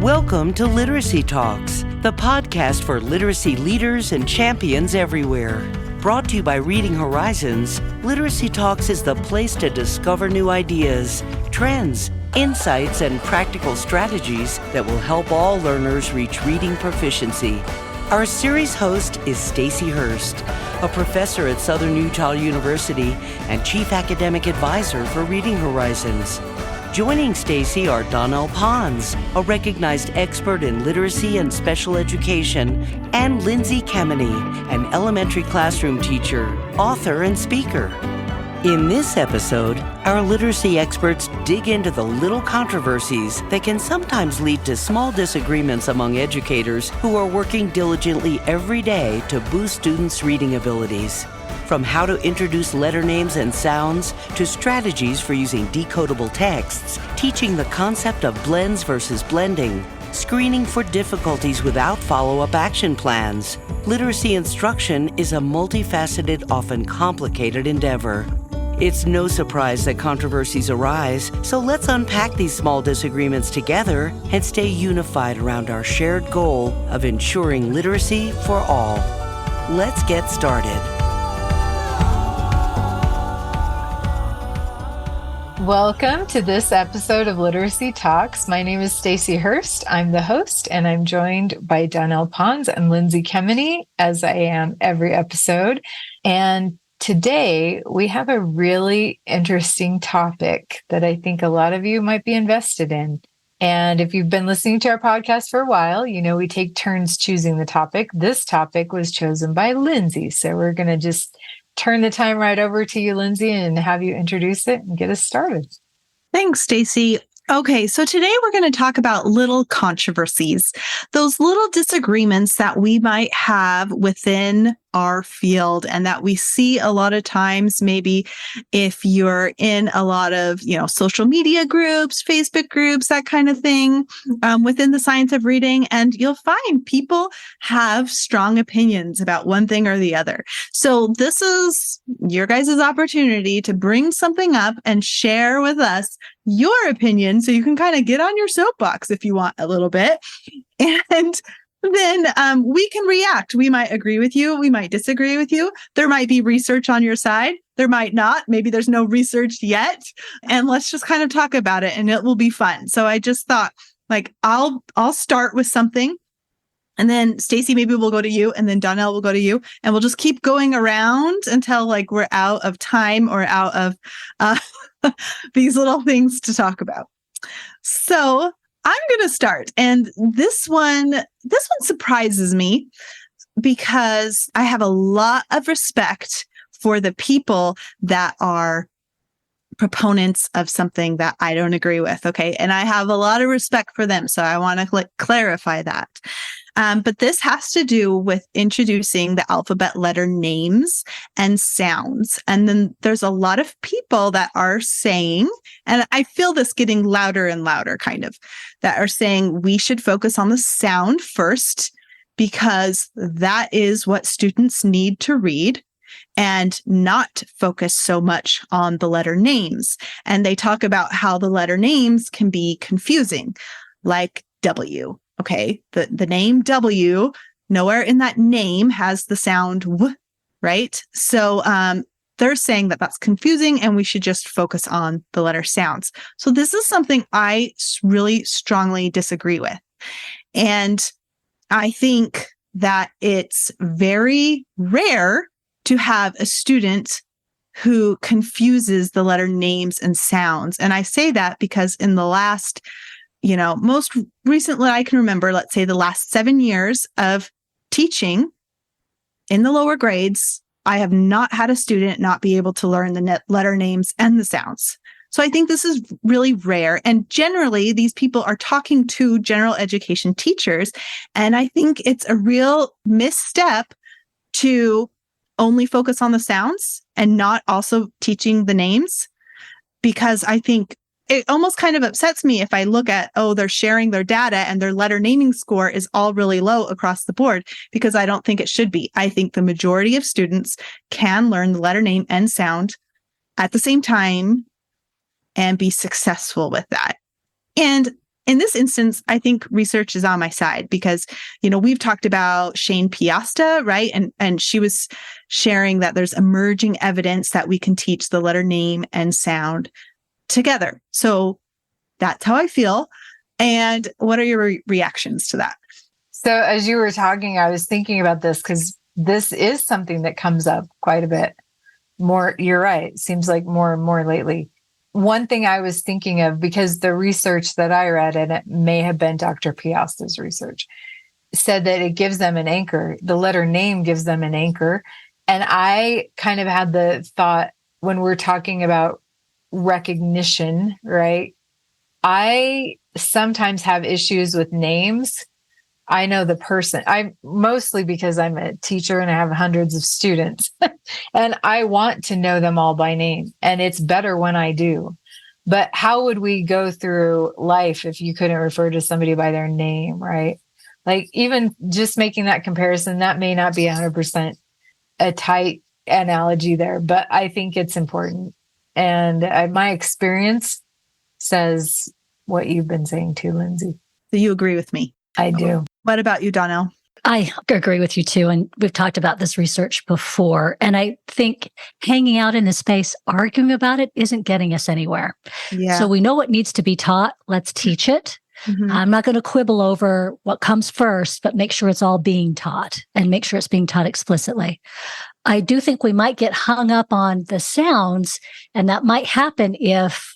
Welcome to Literacy Talks, the podcast for literacy leaders and champions everywhere. Brought to you by Reading Horizons, Literacy Talks is the place to discover new ideas, trends, insights, and practical strategies that will help all learners reach reading proficiency. Our series host is Stacy Hurst, a professor at Southern Utah University and chief academic advisor for Reading Horizons. Joining Stacy are Donell, a recognized expert in literacy and special education, and Lindsay, an elementary classroom teacher, author, and speaker. In this episode, our literacy experts dig into the little controversies that can sometimes lead to small disagreements among educators who are working diligently every day to boost students' reading abilities. From how to introduce letter names and sounds to strategies for using decodable texts, teaching the concept of blends versus blending, screening for difficulties without follow-up action plans. Literacy instruction is a multifaceted, often complicated endeavor. It's no surprise that controversies arise, so let's unpack these small disagreements together and stay unified around our shared goal of ensuring literacy for all. Let's get started. Welcome to this episode of Literacy Talks. My name is Stacy Hurst. I'm the host, and I'm joined by Donell and Lindsay, as I am every episode. And today we have a really interesting topic that I think a lot of you might be invested in. And if you've been listening to our podcast for a while, you know we take turns choosing the topic. This topic was chosen by Lindsay. So we're going to just turn the time right over to you, Lindsay, and have you introduce it and get us started. Thanks, Stacy. Okay, so today we're going to talk about little controversies, those little disagreements that we might have within our field and that we see a lot of times, maybe if you're in a lot of, social media groups, Facebook groups, that kind of thing, within the science of reading. And you'll find people have strong opinions about one thing or the other. So this is your guys' opportunity to bring something up and share with us your opinion so you can kind of get on your soapbox if you want a little bit. And then we can react. We might agree with you. We might disagree with you. There might be research on your side. There might not. Maybe there's no research yet. And let's just kind of talk about it and it will be fun. So I just thought, I'll start with something. And then Stacy, maybe we'll go to you, and then Donell will go to you, and we'll just keep going around until we're out of time or out of these little things to talk about. So I'm going to start. And this one surprises me because I have a lot of respect for the people that are proponents of something that I don't agree with. Okay. And I have a lot of respect for them. So I want to clarify that. But this has to do with introducing the alphabet letter names and sounds. And then there's a lot of people that are saying, and I feel this getting louder and louder that are saying we should focus on the sound first because that is what students need to read and not focus so much on the letter names. And they talk about how the letter names can be confusing, like W. Okay, the name W, nowhere in that name has the sound W, right? So they're saying that that's confusing and we should just focus on the letter sounds. So this is something I really strongly disagree with. And I think that it's very rare to have a student who confuses the letter names and sounds. And I say that because in the last most recently I can remember, let's say the last 7 years of teaching in the lower grades, I have not had a student not be able to learn the letter names and the sounds. So I think this is really rare. And generally, these people are talking to general education teachers. And I think it's a real misstep to only focus on the sounds and not also teaching the names, because I think it almost kind of upsets me if I look at, they're sharing their data and their letter naming score is all really low across the board, because I don't think it should be. I think the majority of students can learn the letter name and sound at the same time and be successful with that. And in this instance, I think research is on my side because, we've talked about Shane Piasta, right? And she was sharing that there's emerging evidence that we can teach the letter name and sound together. So that's how I feel. And what are your reactions to that? So as you were talking, I was thinking about this because this is something that comes up quite a bit more. You're right. Seems like more and more lately. One thing I was thinking of, because the research that I read, and it may have been Dr. Piasta's research, said that it gives them an anchor. The letter name gives them an anchor. And I kind of had the thought when we're talking about recognition, right? I sometimes have issues with names. I know the person. I mostly because I'm a teacher and I have hundreds of students and I want to know them all by name. And it's better when I do. But how would we go through life if you couldn't refer to somebody by their name, right? Like even just making that comparison, that may not be 100% a tight analogy there, but I think it's important. And my experience says what you've been saying too, Lindsay. So you agree with me? I do. What about you, Donell? I agree with you too. And we've talked about this research before. And I think hanging out in the space, arguing about it isn't getting us anywhere. Yeah. So we know what needs to be taught. Let's teach it. Mm-hmm. I'm not going to quibble over what comes first, but make sure it's all being taught and make sure it's being taught explicitly. I do think we might get hung up on the sounds, and that might happen if,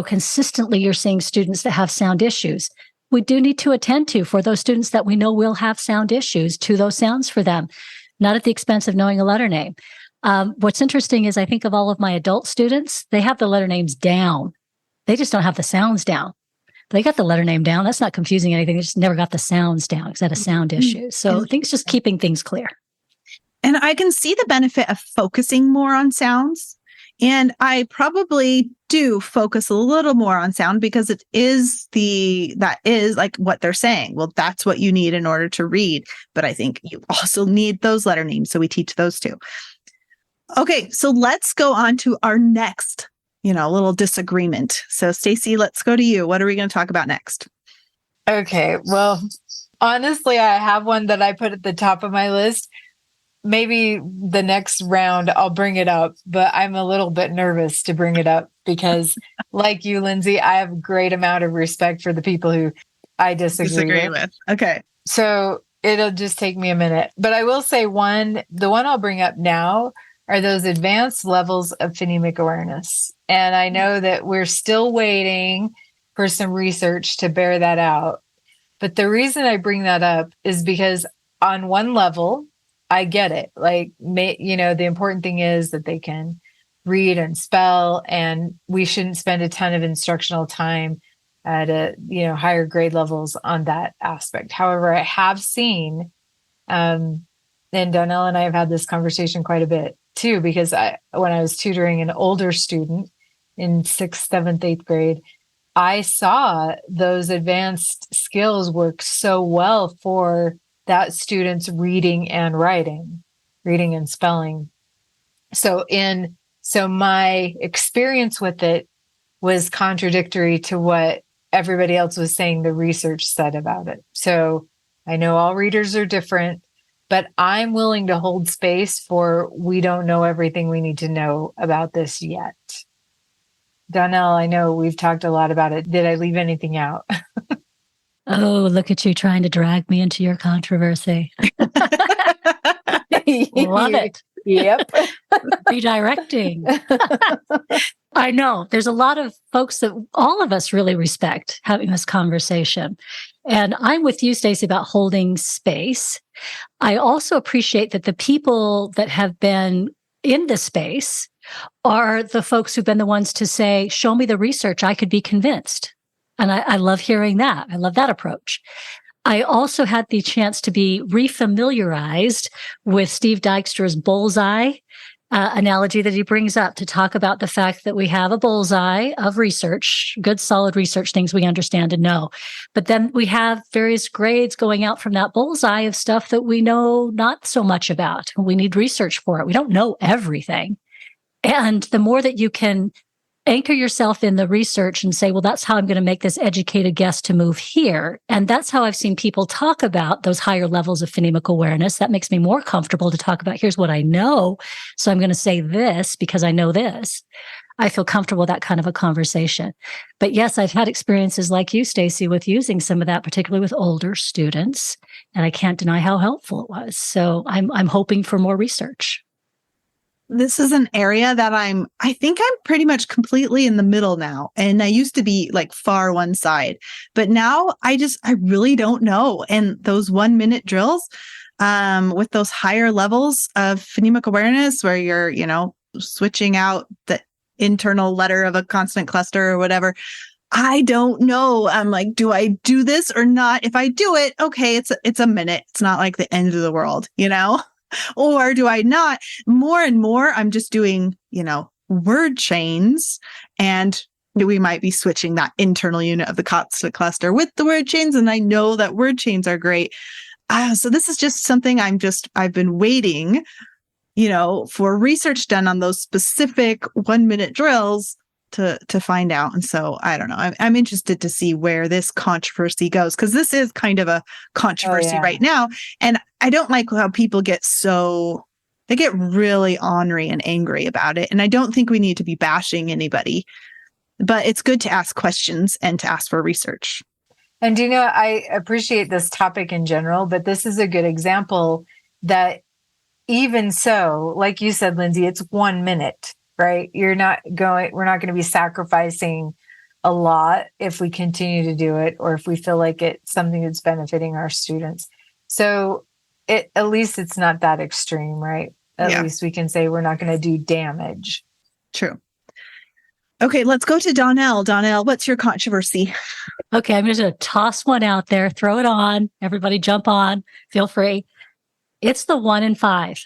consistently you're seeing students that have sound issues. We do need to attend to for those students that we know will have sound issues to those sounds for them, not at the expense of knowing a letter name. What's interesting is I think of all of my adult students, they have the letter names down. They just don't have the sounds down. They got the letter name down. That's not confusing anything. They just never got the sounds down because they had a sound issue. So I think it's just keeping things clear. And I can see the benefit of focusing more on sounds. And I probably do focus a little more on sound because that is like what they're saying. Well, that's what you need in order to read. But I think you also need those letter names. So we teach those too. Okay, so let's go on to our next, little disagreement. So Stacy, let's go to you. What are we going to talk about next? Okay, well, honestly, I have one that I put at the top of my list. Maybe the next round I'll bring it up, but I'm a little bit nervous to bring it up because like you, Lindsay, I have a great amount of respect for the people who I disagree with. Okay. So it'll just take me a minute, but I will say the one I'll bring up now are those advanced levels of phonemic awareness. And I know that we're still waiting for some research to bear that out. But the reason I bring that up is because on one level, I get it. Like, the important thing is that they can read and spell, and we shouldn't spend a ton of instructional time at higher grade levels on that aspect. However, I have seen, and Donell and I have had this conversation quite a bit too, because when I was tutoring an older student in 6th, 7th, 8th grade, I saw those advanced skills work so well for that student's reading and writing, reading and spelling. So my experience with it was contradictory to what everybody else was saying the research said about it. So I know all readers are different, but I'm willing to hold space for we don't know everything we need to know about this yet. Donell, I know we've talked a lot about it. Did I leave anything out? Oh, look at you trying to drag me into your controversy. Love it. Yep. Redirecting. I know there's a lot of folks that all of us really respect having this conversation. And I'm with you, Stacy, about holding space. I also appreciate that the people that have been in the space are the folks who've been the ones to say, show me the research, I could be convinced. And I love hearing that. I love that approach. I also had the chance to be refamiliarized with Steve Dykstra's bullseye analogy that he brings up to talk about the fact that we have a bullseye of research, good, solid research, things we understand and know. But then we have various grades going out from that bullseye of stuff that we know not so much about. We need research for it. We don't know everything. And the more that you can anchor yourself in the research and say, well, that's how I'm going to make this educated guess to move here. And that's how I've seen people talk about those higher levels of phonemic awareness. That makes me more comfortable to talk about, here's what I know. So I'm going to say this because I know this. I feel comfortable with that kind of a conversation. But yes, I've had experiences like you, Stacy, with using some of that, particularly with older students. And I can't deny how helpful it was. So I'm hoping for more research. This is an area that I think I'm pretty much completely in the middle now. And I used to be like far one side, but now I really don't know. And those 1 minute drills, with those higher levels of phonemic awareness where you're, switching out the internal letter of a consonant cluster or whatever, I don't know. I'm like, do I do this or not? If I do it, okay, it's a minute. It's not like the end of the world, Or do I not? More and more, I'm just doing, word chains, and we might be switching that internal unit of the consonant cluster with the word chains. And I know that word chains are great. So this is just something I've been waiting, for research done on those specific 1 minute drills to find out. And so I don't know. I'm interested to see where this controversy goes, because this is kind of a controversy right now. And I don't like how people get really ornery and angry about it. And I don't think we need to be bashing anybody, but it's good to ask questions and to ask for research. And I appreciate this topic in general, but this is a good example that even so, like you said, Lindsay, it's 1 minute. Right? We're not going to be sacrificing a lot if we continue to do it, or if we feel like it's something that's benefiting our students. So at least it's not that extreme, right? At least we can say we're not going to do damage. True. Okay, let's go to Donell. Donell, what's your controversy? Okay, I'm just going to toss one out there, throw it on. Everybody jump on. Feel free. It's the 1 in 5.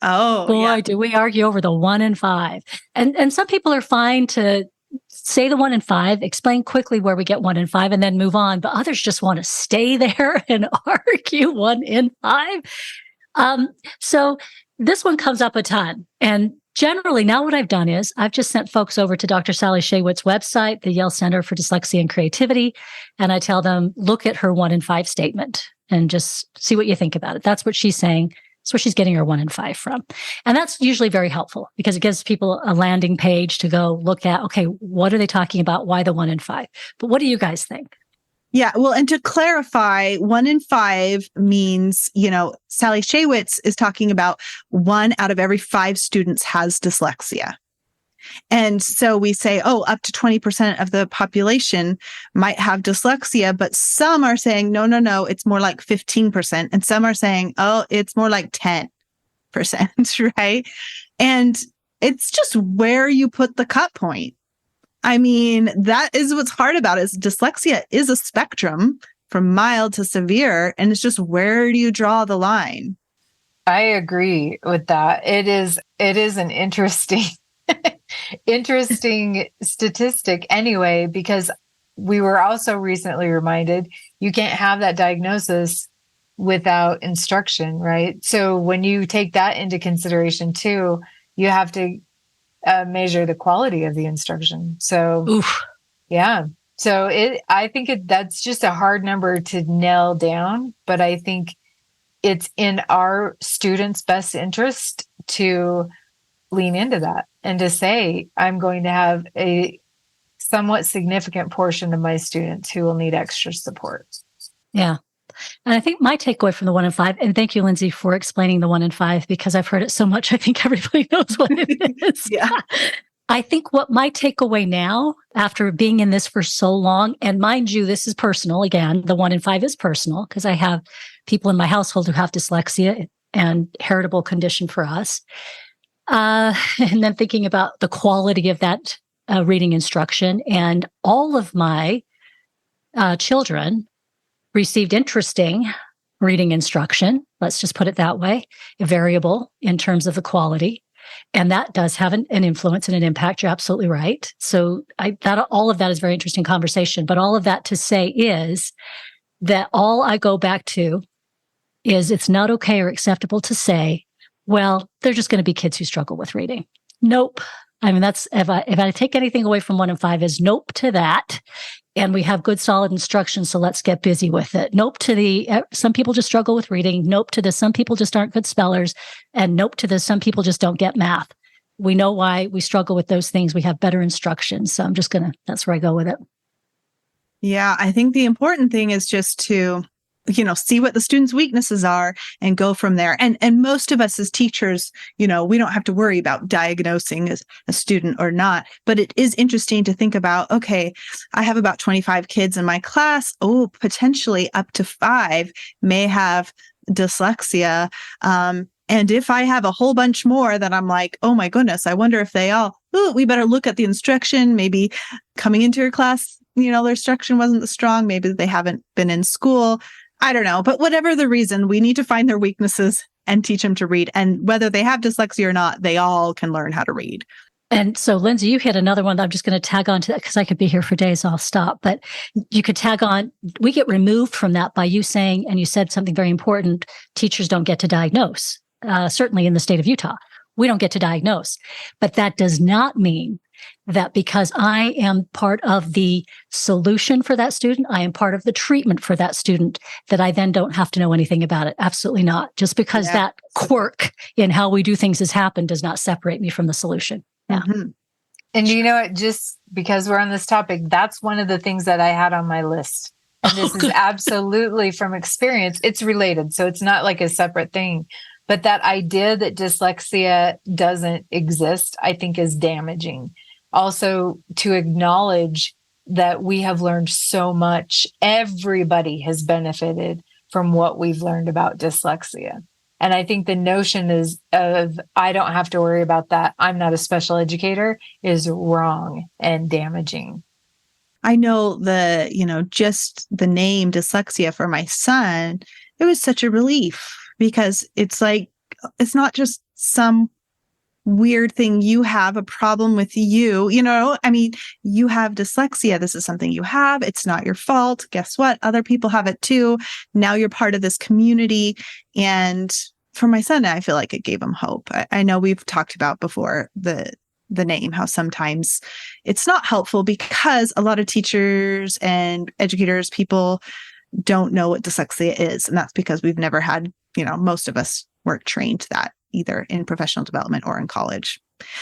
Oh, boy, do we argue over the 1 in 5. And some people are fine to say the 1 in 5, explain quickly where we get 1 in 5, and then move on. But others just want to stay there and argue 1 in 5. So this one comes up a ton. And generally, now what I've done is I've just sent folks over to Dr. Sally Shaywitz's website, the Yale Center for Dyslexia and Creativity, and I tell them, look at her 1 in 5 statement and just see what you think about it. That's what she's saying. That's where she's getting her 1 in 5 from. And that's usually very helpful because it gives people a landing page to go look at, okay, what are they talking about? Why the 1 in 5? But what do you guys think? Yeah, well, and to clarify, 1 in 5 means, Sally Shaywitz is talking about 1 out of every 5 students has dyslexia. And so we say, up to 20% of the population might have dyslexia, but some are saying, no, it's more like 15%. And some are saying, it's more like 10%, right? And it's just where you put the cut point. I mean, that is what's hard about it. Is dyslexia is a spectrum from mild to severe, and it's just where do you draw the line? I agree with that. It is an interesting statistic anyway, because we were also recently reminded you can't have that diagnosis without instruction, right? So when you take that into consideration too, you have to measure the quality of the instruction. So, Oof. Yeah. So I think that's just a hard number to nail down, but I think it's in our students' best interest to lean into that and to say, I'm going to have a somewhat significant portion of my students who will need extra support. Yeah. And I think my takeaway from the 1 in 5, and thank you, Lindsay, for explaining the 1 in 5, because I've heard it so much, I think everybody knows what it is. Yeah. I think what my takeaway now, after being in this for so long, and mind you, this is personal. Again, the 1 in 5 is personal because I have people in my household who have dyslexia and heritable condition for us. And then thinking about the quality of that reading instruction, and all of my children received interesting reading instruction. Let's just put it that way, variable in terms of the quality. And that does have an influence and an impact. You're absolutely right. So all of that is very interesting conversation. But all of that to say is that all I go back to is it's not okay or acceptable to say, well, they're just going to be kids who struggle with reading. Nope. I mean, that's if I take anything away from 1 and 5 is nope to that. And we have good, solid instruction. So let's get busy with it. Nope to some people just struggle with reading. Nope to some people just aren't good spellers. And nope to some people just don't get math. We know why we struggle with those things. We have better instruction. So that's where I go with it. Yeah, I think the important thing is just to, see what the students' weaknesses are and go from there. And most of us as teachers, we don't have to worry about diagnosing a student or not. But it is interesting to think about, okay, I have about 25 kids in my class. Oh, potentially up to 5 may have dyslexia. And if I have a whole bunch more, then I'm like, oh my goodness, I wonder if we better look at the instruction. Maybe coming into your class, their instruction wasn't as strong. Maybe they haven't been in school. I don't know. But whatever the reason, we need to find their weaknesses and teach them to read. And whether they have dyslexia or not, they all can learn how to read. And so, Lindsay, you hit another one that I'm just going to tag on to that because I could be here for days. I'll stop. But you could tag on, we get removed from that by you saying, and you said something very important, teachers don't get to diagnose. Certainly in the state of Utah, we don't get to diagnose. But that does not mean that because I am part of the solution for that student, I am part of the treatment for that student, that I then don't have to know anything about it. Absolutely not. Just because that quirk in how we do things has happened does not separate me from the solution. Yeah. Mm-hmm. And you know what, just because we're on this topic, that's one of the things that I had on my list. And this is absolutely from experience. It's related. So it's not like a separate thing. But that idea that dyslexia doesn't exist, I think is damaging. Also, to acknowledge that we have learned so much. Everybody has benefited from what we've learned about dyslexia. And I think the notion of I don't have to worry about that, I'm not a special educator, is wrong and damaging. I know just the name dyslexia for my son, it was such a relief because it's like, it's not just some weird thing. You have a problem with you, you have dyslexia. This is something you have. It's not your fault. Guess what? Other people have it too. Now you're part of this community. And for my son, I feel like it gave him hope. I know we've talked about before the name, how sometimes it's not helpful because a lot of teachers and educators, people don't know what dyslexia is. And that's because we've never had, most of us weren't trained that either in professional development or in college.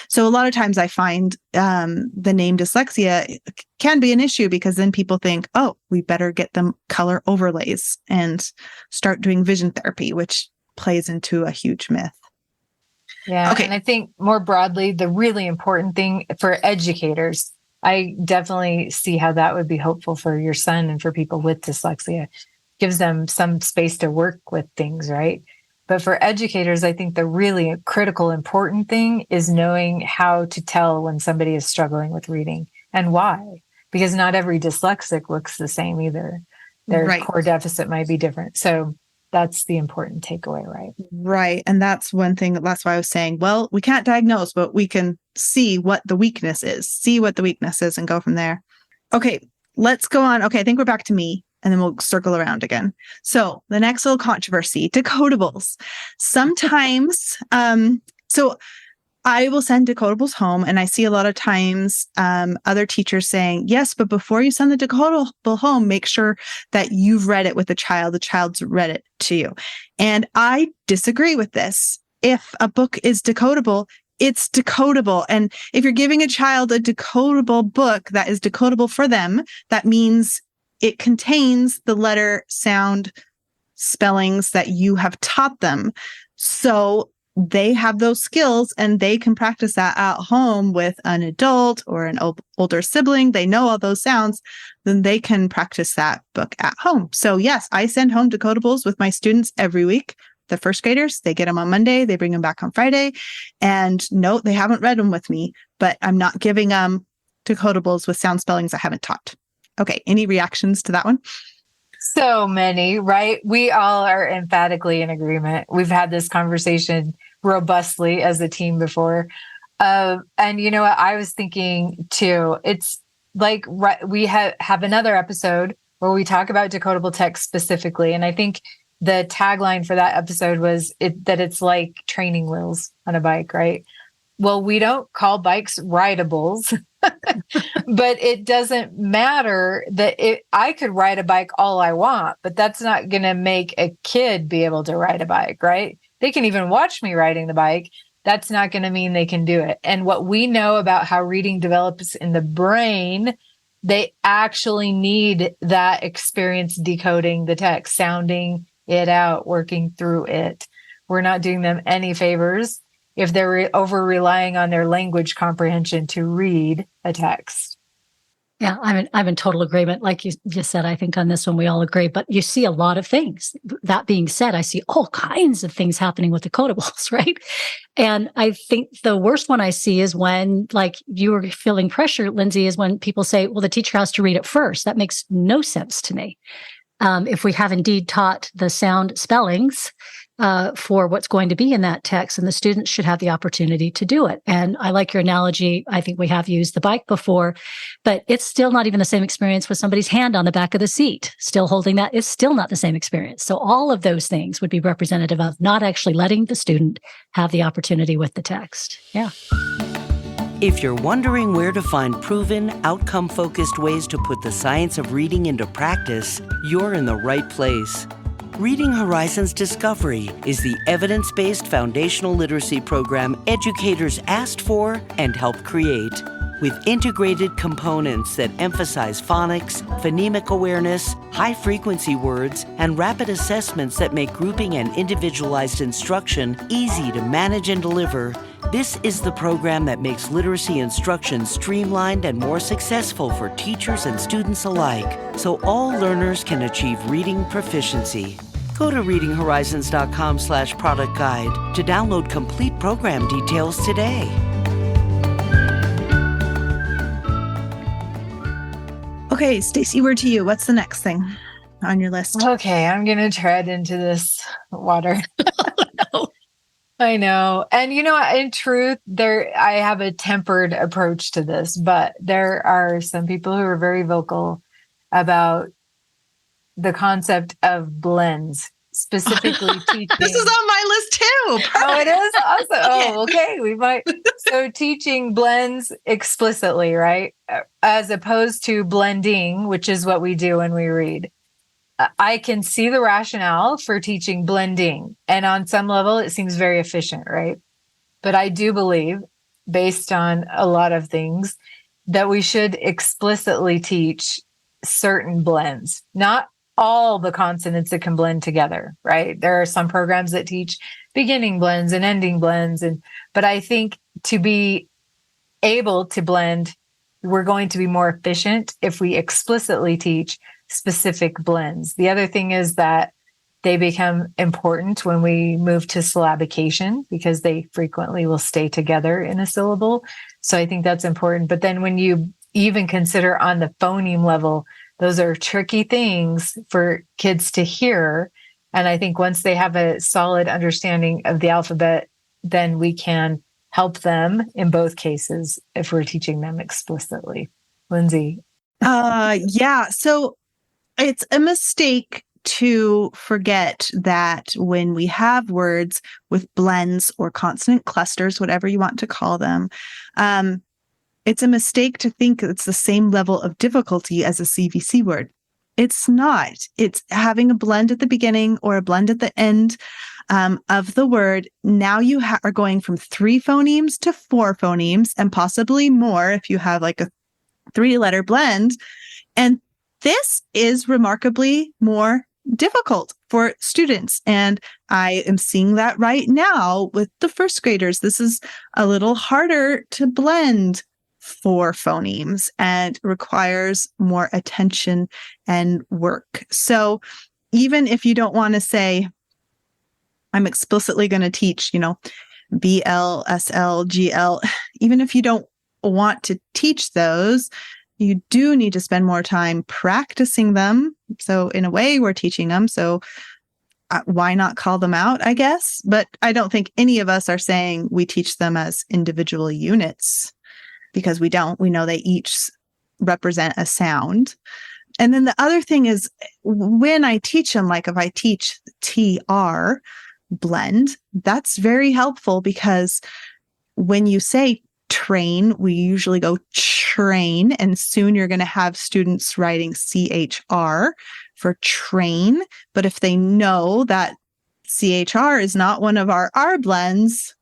So a lot of times I find the name dyslexia can be an issue because then people think, oh, we better get them color overlays and start doing vision therapy, which plays into a huge myth. Yeah. Okay. And I think more broadly, the really important thing for educators, I definitely see how that would be hopeful for your son and for people with dyslexia. Gives them some space to work with things, right? But for educators, I think the really critical, important thing is knowing how to tell when somebody is struggling with reading and why. Because not every dyslexic looks the same either. Their core deficit might be different. So that's the important takeaway, right? Right. And that's one thing. That's why I was saying, well, we can't diagnose, but we can see what the weakness is, and go from there. Okay, let's go on. Okay, I think we're back to me. And then we'll circle around again. So the next little controversy, decodables. Sometimes, so I will send decodables home, and I see a lot of times other teachers saying, yes, but before you send the decodable home, make sure that you've read it with the child's read it to you. And I disagree with this. If a book is decodable, it's decodable. And if you're giving a child a decodable book that is decodable for them, that means it contains the letter, sound, spellings that you have taught them. So they have those skills and they can practice that at home with an adult or an older sibling. They know all those sounds, then they can practice that book at home. So yes, I send home decodables with my students every week. The first graders, they get them on Monday, they bring them back on Friday. And no, they haven't read them with me, but I'm not giving them decodables with sound spellings I haven't taught. Okay, any reactions to that one? So many, right? We all are emphatically in agreement. We've had this conversation robustly as a team before. And you know what? I was thinking too, it's like we have another episode where we talk about decodable text specifically. And I think the tagline for that episode was that it's like training wheels on a bike, right? well, we don't call bikes rideables, but it doesn't matter that I could ride a bike all I want, but that's not going to make a kid be able to ride a bike, right? They can even watch me riding the bike. That's not going to mean they can do it. And what we know about how reading develops in the brain, they actually need that experience decoding the text, sounding it out, working through it. We're not doing them any favors if they're over relying on their language comprehension to read a text. Yeah, I'm in total agreement. Like you just said, I think on this one we all agree, but you see a lot of things. That being said, I see all kinds of things happening with the codables, right? And I think the worst one I see is when, like you were feeling pressure, Lindsay, is when people say, well, the teacher has to read it first. That makes no sense to me. If we have indeed taught the sound spellings for what's going to be in that text, and the students should have the opportunity to do it. And I like your analogy. I think we have used the bike before, but it's still not even the same experience with somebody's hand on the back of the seat. Still holding that is still not the same experience. So all of those things would be representative of not actually letting the student have the opportunity with the text. Yeah. If you're wondering where to find proven, outcome-focused ways to put the science of reading into practice, you're in the right place. Reading Horizons Discovery is the evidence-based foundational literacy program educators asked for and helped create. With integrated components that emphasize phonics, phonemic awareness, high-frequency words, and rapid assessments that make grouping and individualized instruction easy to manage and deliver, this is the program that makes literacy instruction streamlined and more successful for teachers and students alike, so all learners can achieve reading proficiency. Go to readinghorizons.com/product guide to download complete program details today. Okay, Stacy, word to you. What's the next thing on your list? Okay, I'm going to tread into this water. No. I know. And in truth, I have a tempered approach to this, but there are some people who are very vocal about the concept of blends, specifically teaching. This is on my list too. Oh, it is? Awesome. Oh, okay. We might. So teaching blends explicitly, right? As opposed to blending, which is what we do when we read. I can see the rationale for teaching blending. And on some level, it seems very efficient, right? But I do believe, based on a lot of things, that we should explicitly teach certain blends, not all the consonants that can blend together, right? There are some programs that teach beginning blends and ending blends. But I think to be able to blend, we're going to be more efficient if we explicitly teach specific blends. The other thing is that they become important when we move to syllabication because they frequently will stay together in a syllable. So I think that's important. But then when you even consider on the phoneme level, those are tricky things for kids to hear. And I think once they have a solid understanding of the alphabet, then we can help them in both cases if we're teaching them explicitly. Lindsay. Yeah. So it's a mistake to forget that when we have words with blends or consonant clusters, whatever you want to call them, it's a mistake to think it's the same level of difficulty as a CVC word. It's not. It's having a blend at the beginning or a blend at the end of the word. Now you are going from 3 phonemes to 4 phonemes and possibly more if you have like a 3-letter blend. And this is remarkably more difficult for students. And I am seeing that right now with the first graders. This is a little harder to blend 4 phonemes and requires more attention and work. So even if you don't want to say, I'm explicitly going to teach, BL, SL, GL, even if you don't want to teach those, you do need to spend more time practicing them. So in a way, we're teaching them. So why not call them out, I guess? But I don't think any of us are saying we teach them as individual units because we don't. We know they each represent a sound. And then the other thing is when I teach them, like if I teach TR blend, that's very helpful because when you say train, we usually go train, and soon you're going to have students writing CHR for train. But if they know that CHR is not one of our R blends,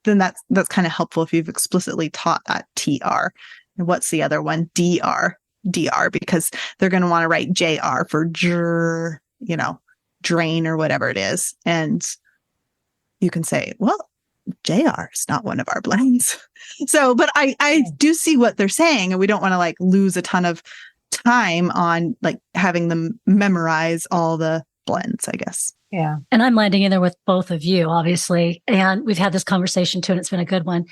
then that's kind of helpful if you've explicitly taught that TR. And what's the other one? DR, because they're going to want to write JR for dr, drain or whatever it is. And you can say, well, JR is not one of our blends. So, but I do see what they're saying, and we don't want to like lose a ton of time on like having them memorize all the blends, I guess. Yeah. And I'm landing in there with both of you, obviously. And we've had this conversation too, and it's been a good one.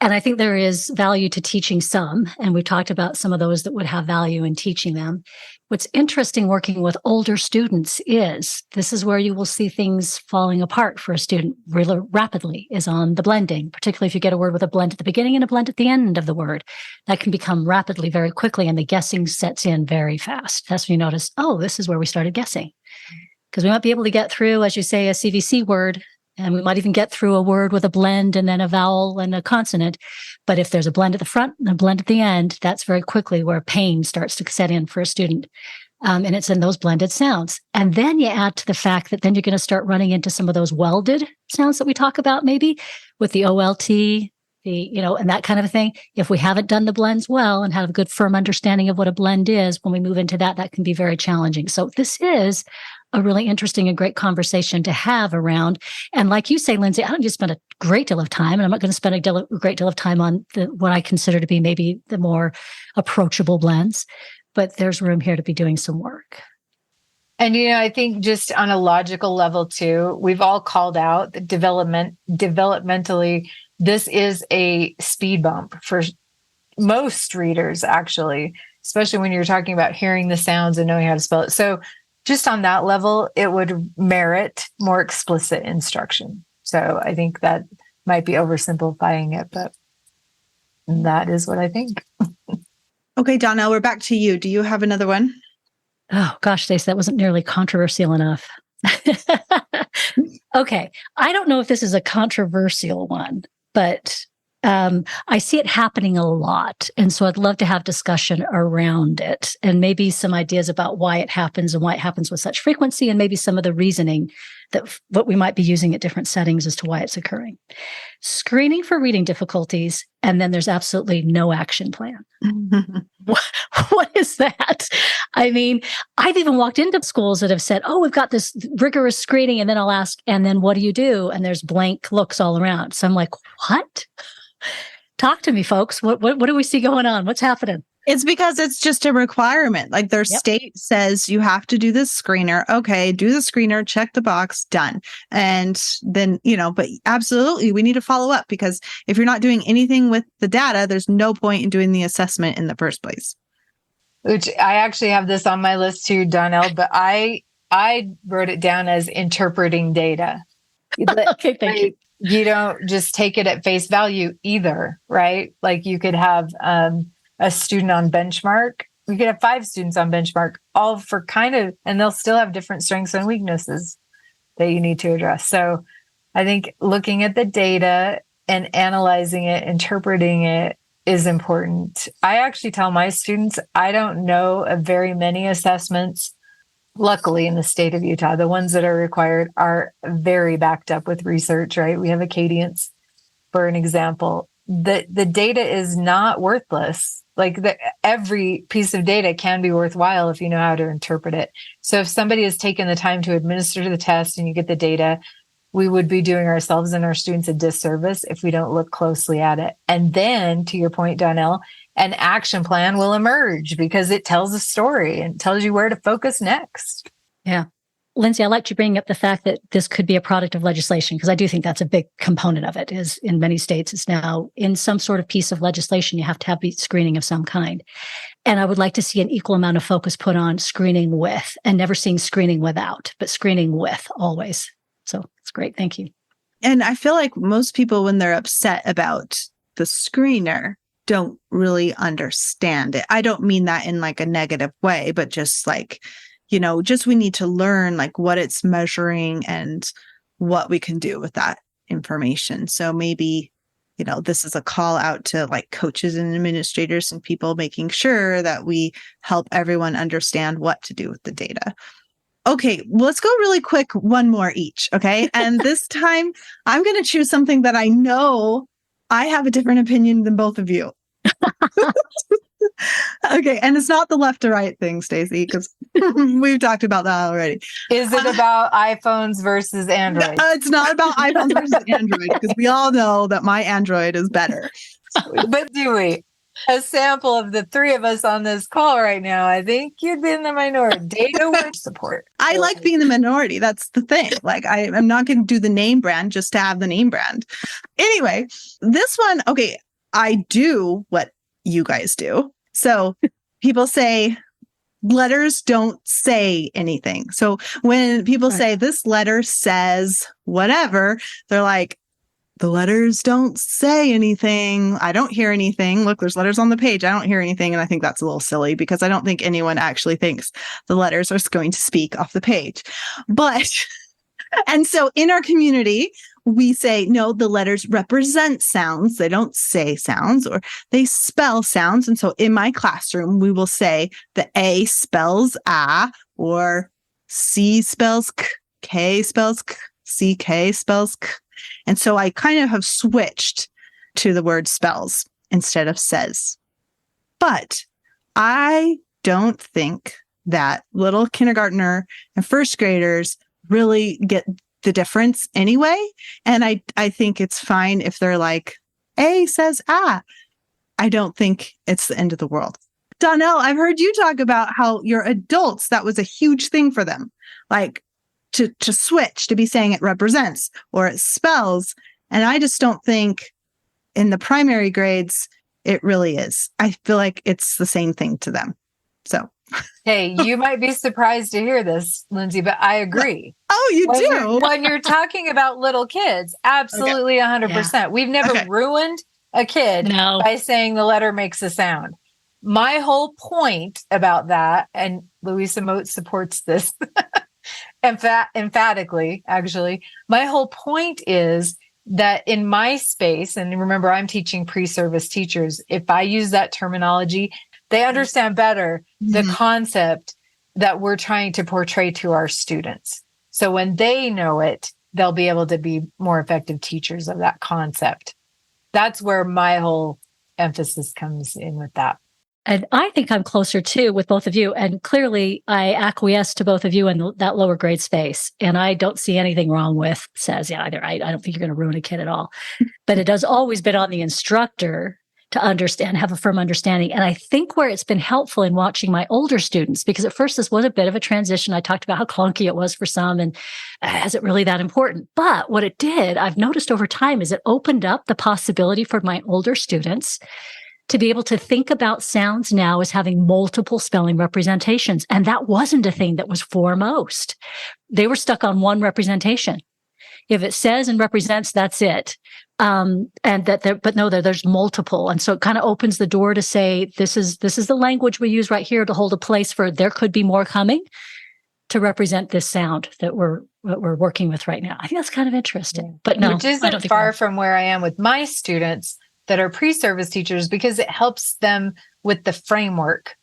And I think there is value to teaching some. And we've talked about some of those that would have value in teaching them. What's interesting working with older students is this is where you will see things falling apart for a student really rapidly is on the blending, particularly if you get a word with a blend at the beginning and a blend at the end of the word. That can become rapidly very quickly, and the guessing sets in very fast. That's when you notice, oh, this is where we started guessing. Because we might be able to get through, as you say, a CVC word, and we might even get through a word with a blend and then a vowel and a consonant. But if there's a blend at the front and a blend at the end, that's very quickly where pain starts to set in for a student. And it's in those blended sounds. And then you add to the fact that then you're going to start running into some of those welded sounds that we talk about maybe with the OLT, and that kind of a thing. If we haven't done the blends well and have a good firm understanding of what a blend is, when we move into that can be very challenging. So this is a really interesting and great conversation to have around. And like you say, Lindsay, I don't just spend a great deal of time, and I'm not going to spend a great deal of time on what I consider to be maybe the more approachable blends, but there's room here to be doing some work. And, I think just on a logical level too, we've all called out that developmentally, this is a speed bump for most readers, actually, especially when you're talking about hearing the sounds and knowing how to spell it. So just on that level, it would merit more explicit instruction. So I think that might be oversimplifying it, but that is what I think. Okay, Donell, we're back to you. Do you have another one? Oh, gosh, Stacy, that wasn't nearly controversial enough. Okay. I don't know if this is a controversial one, but I see it happening a lot. And so I'd love to have discussion around it and maybe some ideas about why it happens and why it happens with such frequency, and maybe some of the reasoning that what we might be using at different settings as to why it's occurring. Screening for reading difficulties, and then there's absolutely no action plan. What is that? I mean, I've even walked into schools that have said, oh, we've got this rigorous screening, and then I'll ask, and then what do you do? And there's blank looks all around. So I'm like, what? Talk to me, folks. What do we see going on? What's happening? It's because it's just a requirement. Like their state says you have to do this screener. Okay, do the screener, check the box, done. And then, but absolutely, we need to follow up, because if you're not doing anything with the data, there's no point in doing the assessment in the first place. Which I actually have this on my list too, Donell, but I wrote it down as interpreting data. Okay, thank you. You don't just take it at face value either, right? Like you could have a student on benchmark. We could have 5 students on benchmark, all for and they'll still have different strengths and weaknesses that you need to address. So I think looking at the data and analyzing it, interpreting it is important. I actually tell my students, I don't know of very many assessments. Luckily, in the state of Utah, the ones that are required are very backed up with research, right? We have Acadience, for an example. The data is not worthless. Like every piece of data can be worthwhile if you know how to interpret it. So if somebody has taken the time to administer the test and you get the data, we would be doing ourselves and our students a disservice if we don't look closely at it. And then, to your point, Donell, an action plan will emerge because it tells a story and tells you where to focus next. Yeah. Lindsay, I like you bringing up the fact that this could be a product of legislation, because I do think that's a big component of it. Is in many states, it's now in some sort of piece of legislation, you have to have screening of some kind. And I would like to see an equal amount of focus put on screening with, and never seeing screening without, but screening with always. So it's great. Thank you. And I feel like most people, when they're upset about the screener, don't really understand it. I don't mean that in like a negative way, but just like, just we need to learn like what it's measuring and what we can do with that information. So maybe this is a call out to like coaches and administrators and people, making sure that we help everyone understand what to do with the data. Okay, let's go really quick, one more each, okay? And this time I'm going to choose something that I know I have a different opinion than both of you. Okay, and it's not the left to right thing, Stacy, because we've talked about that already. Is it about iPhones versus Android? No, it's not about iPhones versus Android, because we all know that my Android is better. But do we? A sample of the three of us on this call right now, I think you'd be in the minority. Data would support. I like being the minority. That's the thing. Like, I'm not going to do the name brand just to have the name brand. Anyway, this one, okay, I do what you guys do. So people say letters don't say anything. So when people say this letter says whatever, they're like, the letters don't say anything. I don't hear anything. Look, there's letters on the page. I don't hear anything. And I think that's a little silly because I don't think anyone actually thinks the letters are going to speak off the page. But, and so in our community, we say, no, the letters represent sounds. They don't say sounds, or they spell sounds. And so in my classroom, we will say the A spells ah, or C spells k, K spells k, CK spells k. And so I kind of have switched to the word spells instead of says. But I don't think that little kindergartner and first graders really get the difference anyway. And I think it's fine if they're like, A says ah. I don't think it's the end of the world. Donell, I've heard you talk about how your adults, that was a huge thing for them. Like, to switch, to be saying it represents or it spells. And I just don't think in the primary grades, it really is. I feel like it's the same thing to them. So. Hey, you might be surprised to hear this, Lindsay, but I agree. Oh, you do? When you're talking about little kids, absolutely 100%. Yeah. We've never ruined a kid by saying the letter makes a sound. My whole point about that, and Louisa Moat supports this, emphatically, actually. My whole point is that in my space, and remember, I'm teaching pre-service teachers, if I use that terminology, they understand better the concept that we're trying to portray to our students. So when they know it, they'll be able to be more effective teachers of that concept. That's where my whole emphasis comes in with that. And I think I'm closer too with both of you. And clearly I acquiesce to both of you in that lower grade space. And I don't see anything wrong with says either. I don't think you're going to ruin a kid at all. But it has always been on the instructor to understand, have a firm understanding. And I think where it's been helpful in watching my older students, because at first this was a bit of a transition. I talked about how clunky it was for some and is it really that important? But what it did, I've noticed over time, is it opened up the possibility for my older students to be able to think about sounds now as having multiple spelling representations. And that wasn't a thing that was foremost. They were stuck on one representation. If it says and represents, that's it. There's multiple. And so it kind of opens the door to say, this is the language we use right here to hold a place for there could be more coming to represent this sound that we're working with right now. I think that's kind of interesting. But no, which isn't far from where I am with my students that are pre-service teachers, because it helps them with the framework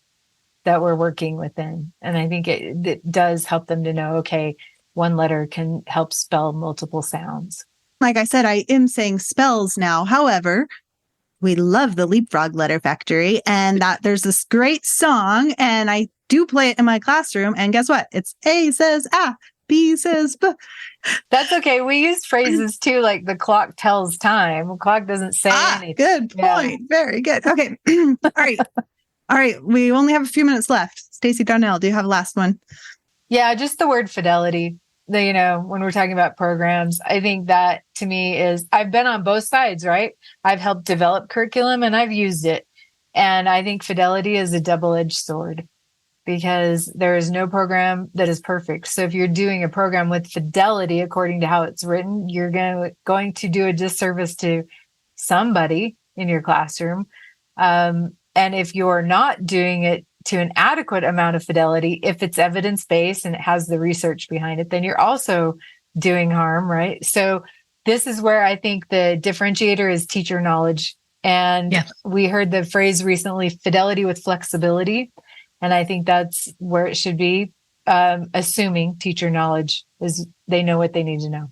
that we're working within. And I think it does help them to know, okay, one letter can help spell multiple sounds. Like I said, I am saying spells now. However, we love the Leapfrog Letter Factory, and that there's this great song, and I do play it in my classroom. And guess what? It's A says ah, B says B. That's okay. We use phrases too, like the clock tells time. The clock doesn't say anything. Good point. Yeah. Very good. Okay. All right. We only have a few minutes left. Stacy, Donell, do you have a last one? Yeah, just the word fidelity. When we're talking about programs, I think that to me is, I've been on both sides, right? I've helped develop curriculum and I've used it. And I think fidelity is a double-edged sword, because there is no program that is perfect. So if you're doing a program with fidelity according to how it's written, you're going to do a disservice to somebody in your classroom. And if you're not doing it to an adequate amount of fidelity, if it's evidence-based and it has the research behind it, then you're also doing harm, right? So this is where I think the differentiator is teacher knowledge. And we heard the phrase recently, fidelity with flexibility. And I think that's where it should be, assuming teacher knowledge is they know what they need to know.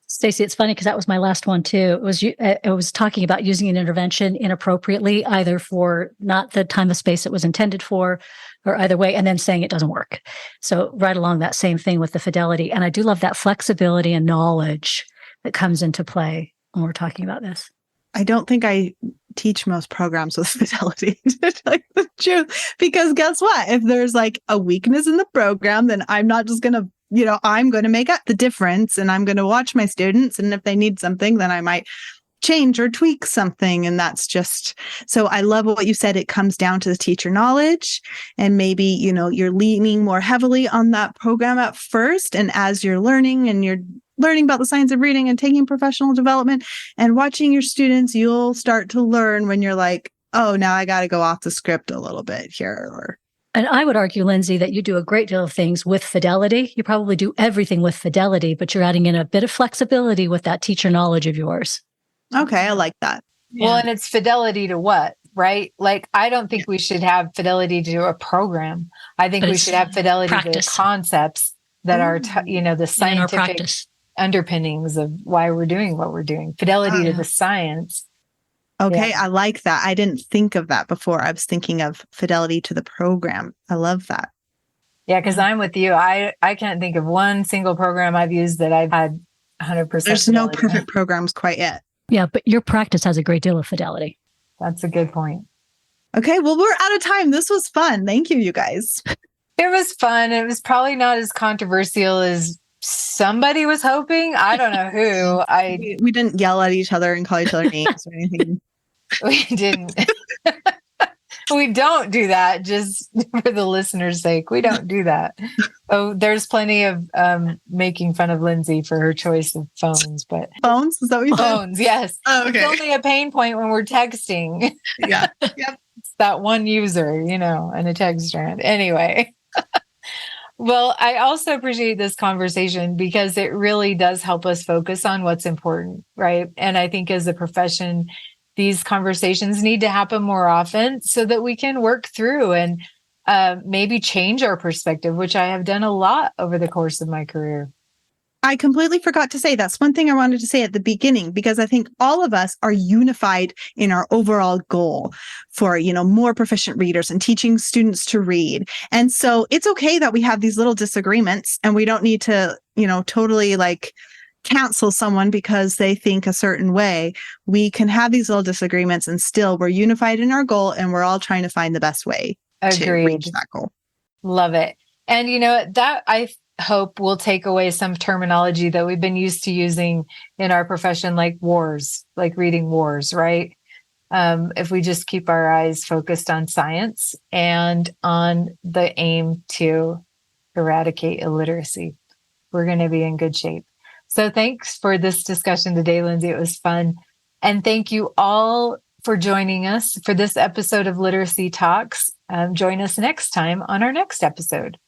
Stacy, it's funny because that was my last one too. It was talking about using an intervention inappropriately, either for not the time of space it was intended for, or either way, and then saying it doesn't work. So right along that same thing with the fidelity. And I do love that flexibility and knowledge that comes into play when we're talking about this. I don't think I teach most programs with fidelity, to tell you the truth, because guess what? If there's like a weakness in the program, then I'm not just going to, I'm going to make up the difference, and I'm going to watch my students. And if they need something, then I might change or tweak something. And that's just, so I love what you said. It comes down to the teacher knowledge, and maybe, you're leaning more heavily on that program at first. And as you're learning and you're learning about the science of reading and taking professional development and watching your students, you'll start to learn when you're like, oh, now I got to go off the script a little bit here. And I would argue, Lindsay, that you do a great deal of things with fidelity. You probably do everything with fidelity, but you're adding in a bit of flexibility with that teacher knowledge of yours. Okay, I like that. Well, and it's fidelity to what, right? Like, I don't think we should have fidelity to a program. I think we should have fidelity to concepts that are, the scientific underpinnings of why we're doing what we're doing. Fidelity to the science. Okay, I like that. I didn't think of that before. I was thinking of fidelity to the program. I love that. Yeah, because I'm with you. I can't think of one single program I've used that I've had 100%. There's no perfect programs quite yet. Yeah, but your practice has a great deal of fidelity. That's a good point. Okay, well, we're out of time. This was fun. Thank you, you guys. It was fun. It was probably not as controversial as somebody was hoping. I don't know who. We didn't yell at each other and call each other names or anything. We didn't. We don't do that, just for the listener's sake. We don't do that. Oh, there's plenty of making fun of Lindsay for her choice of phones, but phones? Is that what you said? Phones, yes. Oh, okay. It's only a pain point when we're texting. Yeah. Yep. It's that one user, and a text strand. Anyway. Well, I also appreciate this conversation because it really does help us focus on what's important, right? And I think as a profession, these conversations need to happen more often so that we can work through and maybe change our perspective, which I have done a lot over the course of my career. I completely forgot to say that's one thing I wanted to say at the beginning, because I think all of us are unified in our overall goal for, more proficient readers and teaching students to read. And so it's okay that we have these little disagreements, and we don't need to, totally cancel someone because they think a certain way. We can have these little disagreements and still we're unified in our goal, and we're all trying to find the best way to reach that goal. Love it. And that I hope we'll take away some terminology that we've been used to using in our profession, like wars, like reading wars, right? If we just keep our eyes focused on science and on the aim to eradicate illiteracy, we're going to be in good shape. So thanks for this discussion today, Lindsay. It was fun. And thank you all for joining us for this episode of Literacy Talks. Join us next time on our next episode.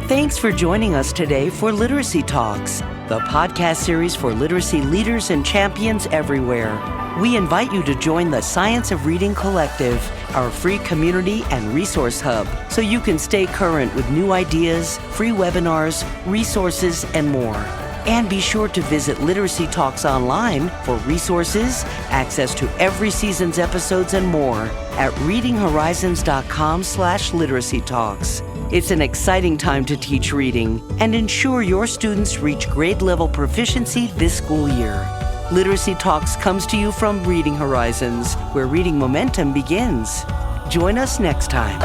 Thanks for joining us today for Literacy Talks, the podcast series for literacy leaders and champions everywhere. We invite you to join the Science of Reading Collective, our free community and resource hub, so you can stay current with new ideas, free webinars, resources, and more. And be sure to visit Literacy Talks online for resources, access to every season's episodes, and more at readinghorizons.com/literacy talks. It's an exciting time to teach reading and ensure your students reach grade level proficiency this school year. Literacy Talks comes to you from Reading Horizons, where reading momentum begins. Join us next time.